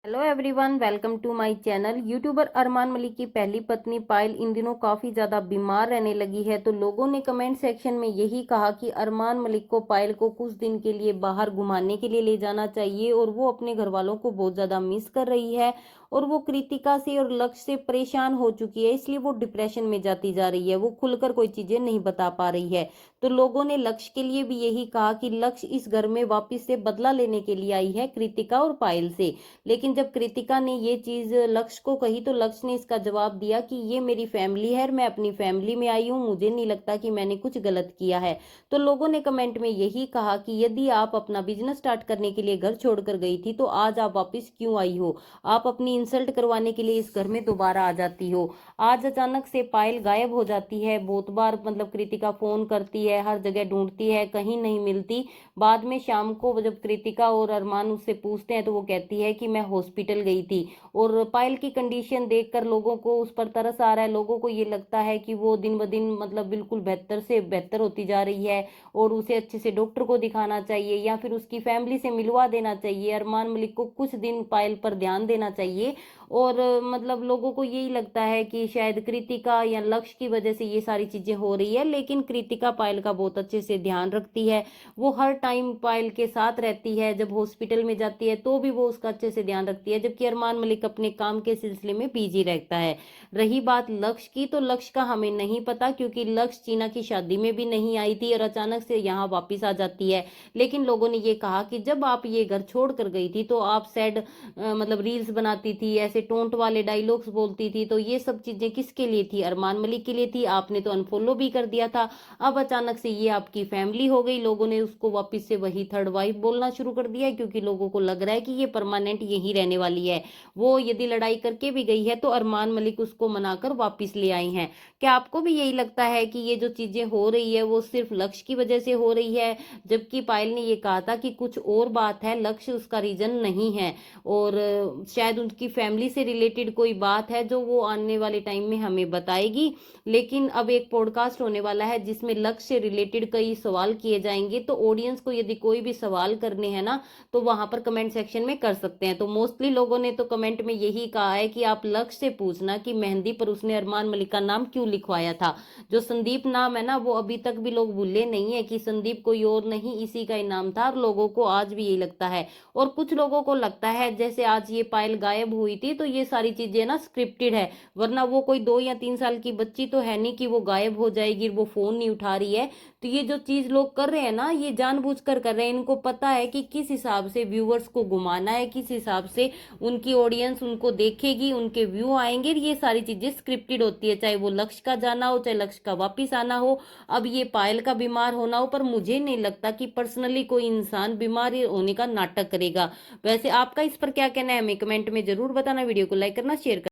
Hello everyone, welcome to my channel. YouTuber Armaan Malik की पहली पत्नी पायल इन दिनों काफ़ी ज़्यादा बीमार रहने लगी है, तो लोगों ने कमेंट सेक्शन में यही कहा कि अरमान मलिक को पायल को कुछ दिन के लिए बाहर घुमाने के लिए ले जाना चाहिए और वो अपने घर वालों को बहुत ज़्यादा मिस कर रही है और वो कृतिका से और लक्ष्य से परेशान हो चुकी है, इसलिए वो डिप्रेशन में जाती जा रही है। वो खुलकर कोई चीज़ें नहीं बता पा रही है। तो लोगों ने लक्ष्य के लिए भी यही कहा कि लक्ष्य इस घर में वापस से बदला लेने के लिए आई है कृतिका और पायल से। लेकिन जब कृतिका ने ये चीज लक्ष्य को कही तो लक्ष्य ने इसका जवाब दिया कि ये मेरी फैमिली है और मैं अपनी फैमिली में आई हूँ, मुझे नहीं लगता कि मैंने कुछ गलत किया है। तो लोगों ने कमेंट में यही कहा कि यदि आप अपना बिजनेस स्टार्ट करने के लिए घर छोड़कर गई थी तो आज आप वापस क्यों आई हो? आप अपनी इंसल्ट करवाने के लिए इस घर में दोबारा आ जाती हो। आज अचानक से पायल गायब हो जाती है। बहुत बार कृतिका फोन करती है, हर जगह ढूंढती है, कहीं नहीं मिलती। बाद में शाम को जब कृतिका और अरमान उससे पूछते हैं तो वो कहती है कि मैं हॉस्पिटल गई थी। और पायल की कंडीशन देखकर लोगों को उस पर तरस आ रहा है। लोगों को ये लगता है कि वो दिन ब दिन बिल्कुल बेहतर से बेहतर होती जा रही है और उसे अच्छे से डॉक्टर को दिखाना चाहिए या फिर उसकी फैमिली से मिलवा देना चाहिए। अरमान मलिक को कुछ दिन पायल पर ध्यान देना चाहिए। और लोगों को यही लगता है कि शायद कृतिका या लक्ष्य की वजह से ये सारी चीजें हो रही है, लेकिन कृतिका पायल का बहुत अच्छे से ध्यान रखती है। वो हर टाइम पायल के साथ रहती है, जब हॉस्पिटल में जाती है तो भी वो उसका अच्छे से ध्यान रखती है, जबकि अरमान मलिक अपने काम के सिलसिले में बिजी रहता है। रही बात लक्ष्य की, तो लक्ष्य का हमें नहीं पता क्योंकि लक्ष्य चीना की शादी में भी नहीं आई थी और अचानक से यहाँ वापिस आ जाती है। लेकिन लोगों ने ये कहा कि जब आप ये घर छोड़ कर गई थी तो आप सैड रील्स बनाती थी, ऐसे टोंट वाले डायलॉग्स बोलती थी, तो ये सब चीजें किसके लिए थी? अरमान मलिक के लिए थी। आपने तो अनफॉलो भी कर दिया था। अब अचानक से ये आपकी फैमिली हो गई, लोगों ने उसको वापस से वही थर्ड वाइफ बोलना शुरू कर दिया है क्योंकि लोगों को लग रहा है कि ये परमानेंट यही रहने वाली है। वो यदि लड़ाई करके भी गई है तो अरमान मलिक उसको मनाकर वापस ले आई हैं। क्या आपको भी यही लगता है कि ये जो चीजें हो रही है वो सिर्फ लक्ष्य की वजह से हो रही है, जबकि पायल ने ये कहा था कि कुछ और बात है, लक्ष्य उसका रीजन नहीं है और शायद उनकी फैमिली से रिलेटेड कोई बात है जो वो आने वाले टाइम में हमें बताएगी। लेकिन अब एक पॉडकास्ट होने वाला है जिसमें लक्ष्य से रिलेटेड कई सवाल किए जाएंगे, तो ऑडियंस को यदि कोई भी सवाल करने हैं ना तो वहां पर कमेंट सेक्शन में कर सकते हैं। तो मोस्टली लोगों ने तो कमेंट में यही कहा है कि आप लक्ष्य से पूछना कि मेहंदी पर उसने अरमान मलिक का नाम क्यों लिखवाया था। जो संदीप नाम है ना, वो अभी तक भी लोग भूले नहीं है कि संदीप कोई और नहीं, इसी का ही नाम था और लोगों को आज भी यही लगता है। और कुछ लोगों को लगता है जैसे आज ये पायल गायब हुई थी तो ये सारी चीजें ना स्क्रिप्टेड है, वरना वो कोई 2 या 3 साल की बच्ची तो है नहीं कि वो गायब हो जाएगी, वो फोन नहीं उठा रही है। तो ये जो चीज लोग कर रहे हैं ना, ये जानबूझकर कर रहे हैं। इनको पता है कि किस हिसाब से व्यूवर्स को घुमाना है, किस हिसाब से उनकी ऑडियंस उनको देखेगी, उनके व्यू आएंगे। ये सारी चीजें स्क्रिप्टेड होती है, चाहे वो लक्ष्य का जाना हो, चाहे लक्ष्य का वापिस आना हो, अब ये पायल का बीमार होना हो। पर मुझे नहीं लगता कि पर्सनली कोई इंसान बीमार होने का नाटक करेगा। वैसे आपका इस पर क्या कहना है हमें कमेंट में जरूर बताना। वीडियो को लाइक करना, शेयर करना।